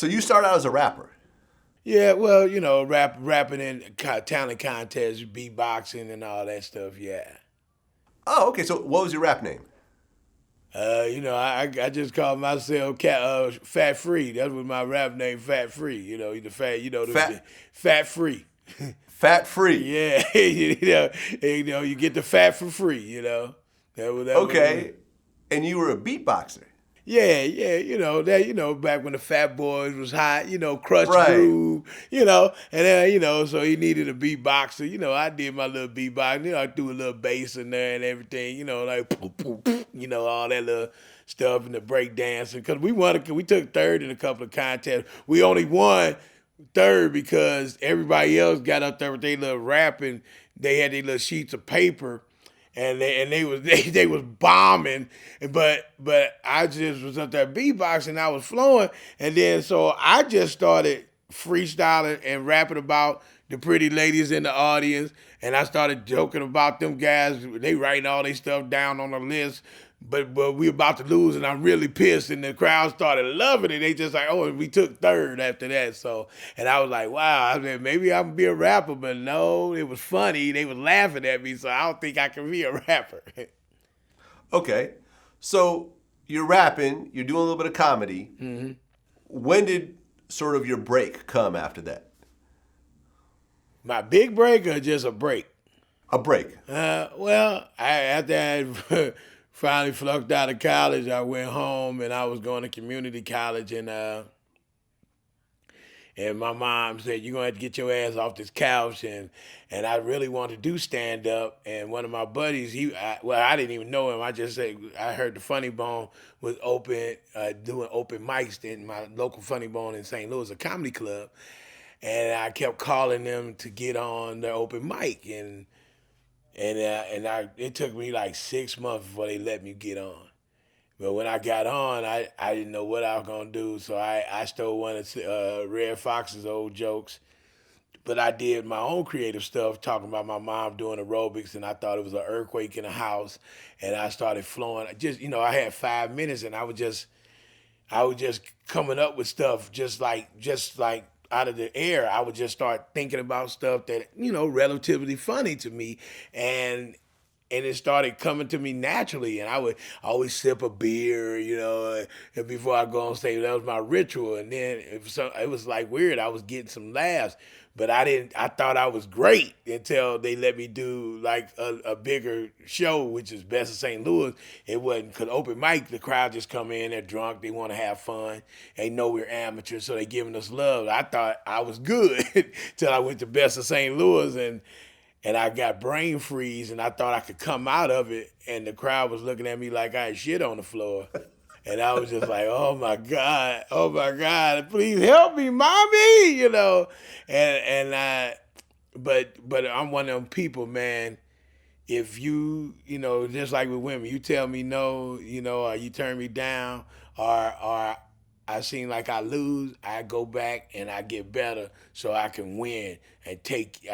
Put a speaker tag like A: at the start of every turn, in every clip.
A: So you started out as a rapper.
B: Yeah, well, rapping in talent contests, beatboxing, and all that stuff. Yeah.
A: Oh, okay. So what was your rap name?
B: I just call myself Fat Free. That was my rap name, Fat Free. The fat, the
A: Fat
B: Fat Free.
A: Fat Free.
B: Yeah, you get the fat for free.
A: Okay. And you were a beatboxer.
B: Yeah, back when the Fat Boys was hot, Crush
A: Right.
B: Groove, and then, so he needed a beatboxer. I did my little beatbox, I threw a little bass in there and everything, like, poof, poof, poof, all that little stuff and the break dancing. Because we took third in a couple of contests. We only won third because everybody else got up there with their little rapping. They had their little sheets of paper and they was bombing, but I just was up there beatboxing, I was flowing, and then so I just started freestyling and rapping about the pretty ladies in the audience, and I started joking about them guys. They writing all their stuff down on the list. But we about to lose, and I'm really pissed. And the crowd started loving it. They just like, oh, we took third after that. So, and I was like, wow. I mean, maybe I can be a rapper, but no, it was funny. They was laughing at me, so I don't think I can be a rapper.
A: Okay. So you're rapping, you're doing a little bit of comedy. Mm-hmm. When did sort of your break come after that?
B: My big break or just a break?
A: A break.
B: Well, after I finally flunked out of college, I went home and I was going to community college, and my mom said, "You're gonna have to get your ass off this couch," and I really wanted to do stand up. And one of my buddies, I didn't even know him. I just said I heard the Funny Bone was open, doing open mics in my local Funny Bone in St. Louis, a comedy club, and I kept calling them to get on the open mic, and it took me like 6 months before they let me get on. But when I got on, I didn't know what I was going to do, so I stole one of Red Fox's old jokes. But I did my own creative stuff, talking about my mom doing aerobics, and I thought it was an earthquake in the house, and I started flowing. I had 5 minutes, and I was just coming up with stuff just like out of the air. I would just start thinking about stuff that, relatively funny to me. And it started coming to me naturally. And I would always sip a beer, and before I go on stage. That was my ritual. And then it was like weird. I was getting some laughs. But I thought I was great until they let me do like a bigger show, which is Best of St. Louis. It wasn't, because open mic, the crowd just come in, they're drunk, they want to have fun. They know we're amateurs, so they giving us love. I thought I was good till I went to Best of St. Louis, and I got brain freeze, and I thought I could come out of it, and the crowd was looking at me like I had shit on the floor. And I was just like, oh my God, please help me, mommy, but I'm one of them people, man. If you, just like with women, you tell me no, or you turn me down, or I seem like I lose, I go back and I get better so I can win and take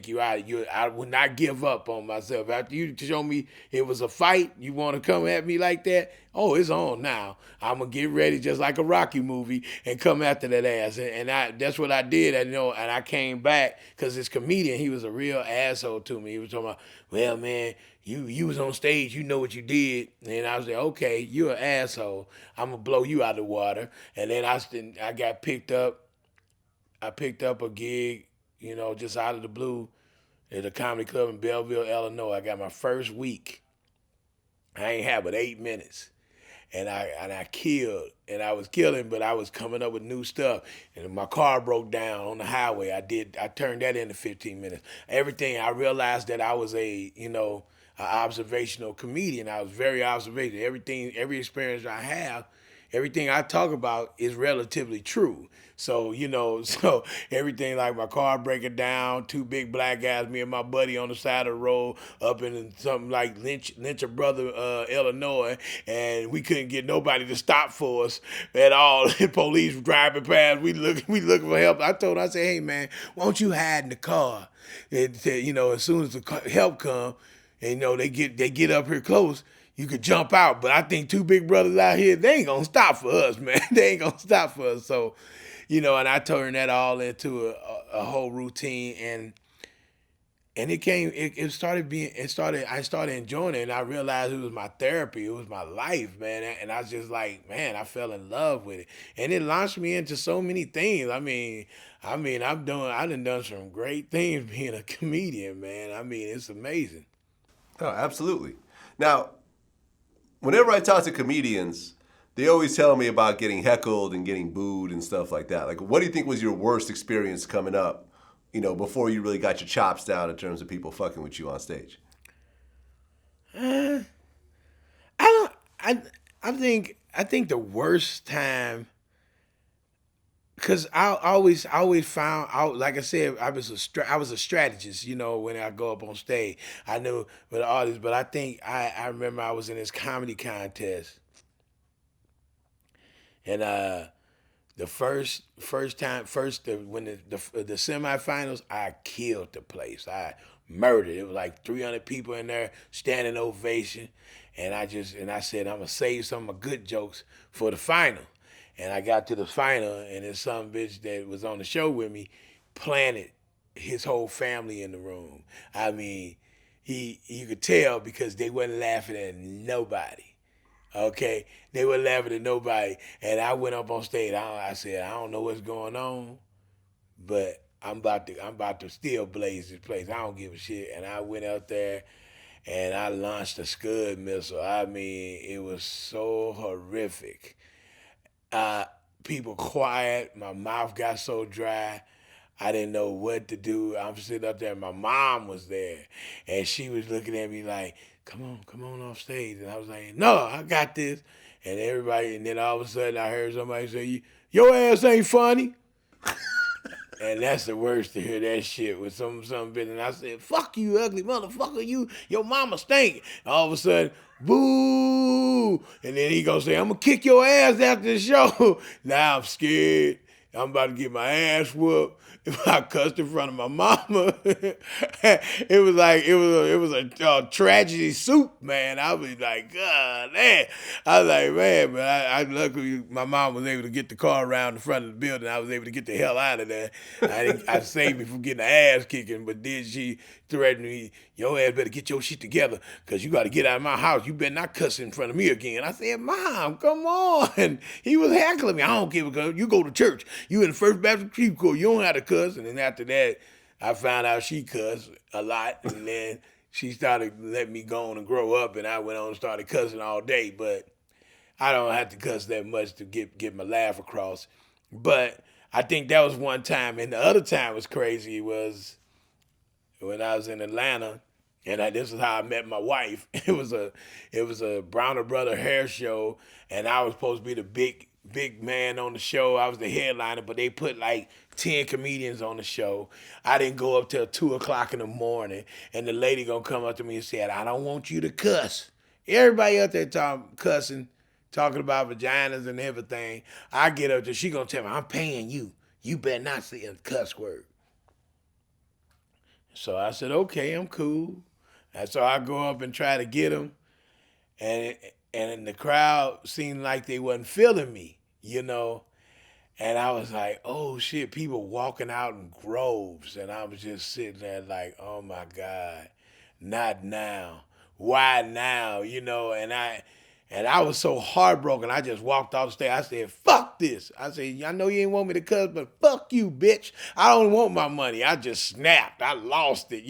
B: you out. I would not give up on myself. After you show me it was a fight, you want to come at me like that? Oh, it's on now. I'm going to get ready just like a Rocky movie and come after that ass. And that's what I did. And I came back because this comedian, he was a real asshole to me. He was talking about, well, man, you was on stage, you know what you did. And I was like, okay, you're an asshole. I'm going to blow you out of the water. And then I got picked up. I picked up a gig, just out of the blue at a comedy club in Belleville, Illinois. I got my first week. I ain't had but 8 minutes. And I killed, and I was killing, but I was coming up with new stuff. And my car broke down on the highway. I turned that into 15 minutes. Everything, I realized that I was an observational comedian. I was very observational. Every experience I have, everything I talk about is relatively true. So, so everything, like my car breaking down, two big black guys, me and my buddy on the side of the road up in something like Lyncher Brother, Illinois, and we couldn't get nobody to stop for us at all. The police driving past, we looking for help. I said, hey man, why don't you hide in the car? And as soon as the help come, and they get up here close, you could jump out. But I think two big brothers out here, they ain't gonna stop for us, man. They ain't gonna stop for us. So, and I turned that all into a whole routine, and I started enjoying it, and I realized it was my therapy, it was my life, man, and I was just like, man, I fell in love with it, and it launched me into so many things. I done some great things being a comedian, man. It's amazing.
A: Oh, absolutely. Now, whenever I talk to comedians, they always tell me about getting heckled and getting booed and stuff like that. Like, what do you think was your worst experience coming up, before you really got your chops down in terms of people fucking with you on stage?
B: I don't. I think the worst time, because I always found out. Like I said, I was a strategist. When I go up on stage, I knew with the artists. But I think I remember I was in this comedy contest, and the when the semifinals, I killed the place. I murdered. It was like 300 people in there, standing ovation, and I said I'm gonna save some of my good jokes for the final. And I got to the final, and this some bitch that was on the show with me planted his whole family in the room. You could tell because they wasn't laughing at nobody. Okay, they were laughing at nobody, and I went up on stage. I said, I don't know what's going on, but I'm about to still blaze this place. I don't give a shit. And I went out there, and I launched a Scud missile. It was so horrific. People quiet. My mouth got so dry. I didn't know what to do. I'm sitting up there. My mom was there, and she was looking at me like, come on off stage. And I was like, no, I got this. And then all of a sudden I heard somebody say, your ass ain't funny. And that's the worst to hear that shit with some bitch. And I said, fuck you, ugly motherfucker. Your mama stink. And all of a sudden, boo. And then he gonna say, I'm gonna kick your ass after the show. Now I'm scared. I'm about to get my ass whooped. I cussed in front of my mama. It was a tragedy soup, man. I was like, God, man. I was like, man, but I luckily my mom was able to get the car around the front of the building. I was able to get the hell out of there. I saved me from getting the ass kicking, but then she threatened me, your ass better get your shit together because you got to get out of my house. You better not cuss in front of me again. I said, Mom, come on. He was heckling me. I don't give a fuck. You go to church. You in the First Baptist Creek Corps. You don't have to cuss. And then after that, I found out she cussed a lot. And then she started letting me go on and grow up. And I went on and started cussing all day. But I don't have to cuss that much to get my laugh across. But I think that was one time. And the other time was crazy was when I was in Atlanta, and this is how I met my wife. It was a Browner Brother hair show, and I was supposed to be the big man on the show. I was the headliner, but they put like 10 comedians on the show. I didn't go up till 2:00 in the morning, and the lady gonna come up to me and said, I don't want you to cuss. Everybody out there cussing, talking about vaginas and everything. I get up there, she gonna tell me, I'm paying you. You better not say a cuss word. So I said, okay, I'm cool. And so I go up and try to get him, and the crowd seemed like they wasn't feeling me, And I was like, oh shit, people walking out in groves, and I was just sitting there like, oh my God, not now. Why now? And I was so heartbroken. I just walked off stage. I said, fuck this. I said, I know you ain't want me to cuss, but fuck you, bitch. I don't want my money. I just snapped. I lost it.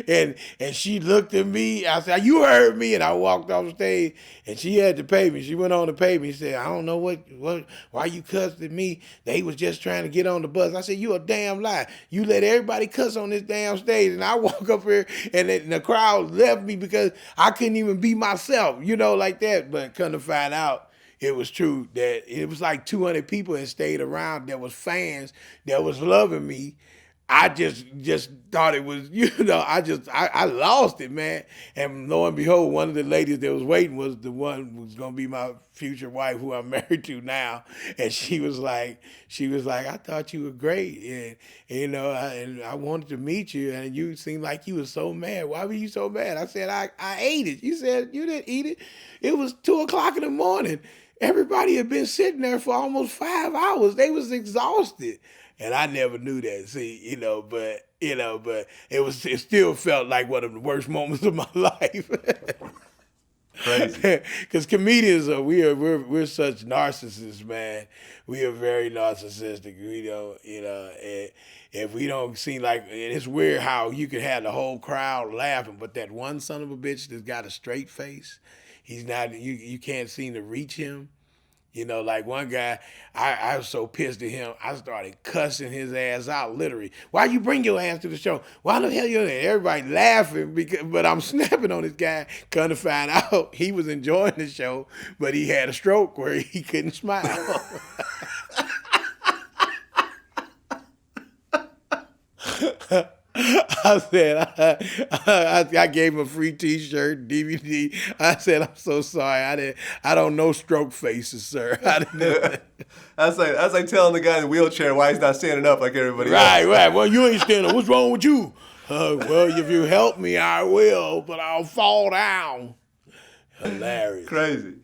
B: And she looked at me. I said, you heard me. And I walked off stage, and she had to pay me. She went on to pay me. She said, I don't know why you cussed at me. They was just trying to get on the bus. I said, you a damn lie. You let everybody cuss on this damn stage. And I walk up here, and the crowd left me because I couldn't even be myself, like that. But come to find out, it was true that it was like 200 people that stayed around that was fans that was loving me. I just thought it was, I lost it, man. And lo and behold, one of the ladies that was waiting was the one who was going to be my future wife, who I'm married to now. And she was like, I thought you were great. And, and I wanted to meet you. And you seemed like you were so mad. Why were you so mad? I said, I ate it. You said you didn't eat it. It was 2:00 in the morning. everybody had been sitting there for almost 5 hours. They was exhausted. And I never knew that. See, but it still felt like one of the worst moments of my life.
A: Crazy.
B: Because comedians we're such narcissists, man. We are very narcissistic. We don't, and if we don't seem like, and it's weird how you can have the whole crowd laughing, but that one son of a bitch that's got a straight face, he's not. You can't seem to reach him. Like one guy, I was so pissed at him, I started cussing his ass out, literally. Why you bring your ass to the show? Why the hell you there? Everybody laughing, but I'm snapping on this guy, come to find out he was enjoying the show, but he had a stroke where he couldn't smile. I said, I gave him a free T-shirt, DVD. I said, I'm so sorry. I don't know stroke faces, sir.
A: That's like telling the guy in the wheelchair why he's not standing up like everybody else.
B: Right. Well, you ain't standing up. What's wrong with you? Well, if you help me, I will, but I'll fall down. Hilarious.
A: Crazy.